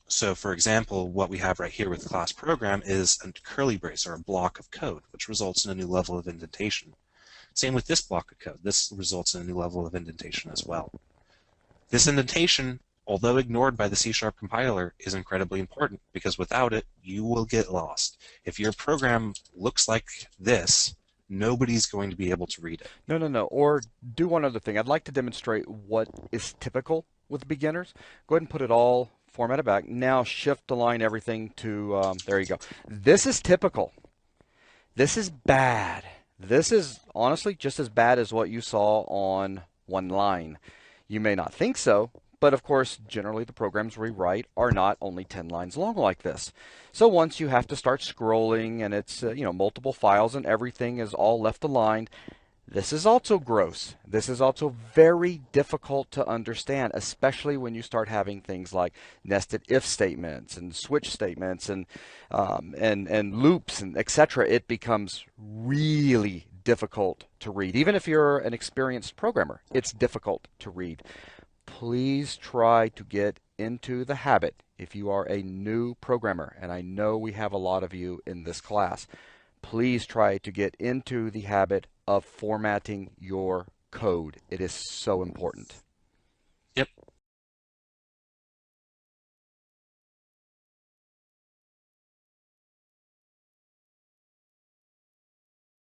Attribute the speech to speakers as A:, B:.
A: So for example, what we have right here with class program is a curly brace or a block of code, which results in a new level of indentation. Same with this block of code. This results in a new level of indentation as well. This indentation, although ignored by the C# compiler, is incredibly important because without it, you will get lost. If your program looks like this, nobody's going to be able to read it.
B: No, no, no. Or do one other thing. I'd like to demonstrate what is typical with beginners. Go ahead and put it all formatted back. Now shift align everything to, there you go. This is typical. This is bad. This is honestly just as bad as what you saw on one line. You may not think so, but of course, generally the programs we write are not only 10 lines long like this. So once you have to start scrolling and it's multiple files and everything is all left aligned, this is also gross. This is also very difficult to understand, especially when you start having things like nested if statements and switch statements and loops and etc. It becomes really difficult to read. Even if you're an experienced programmer, it's difficult to read. Please try to get into the habit if you are a new programmer, and I know we have a lot of you in this class. Please try to get into the habit of formatting your code. It is so important.
A: Yep.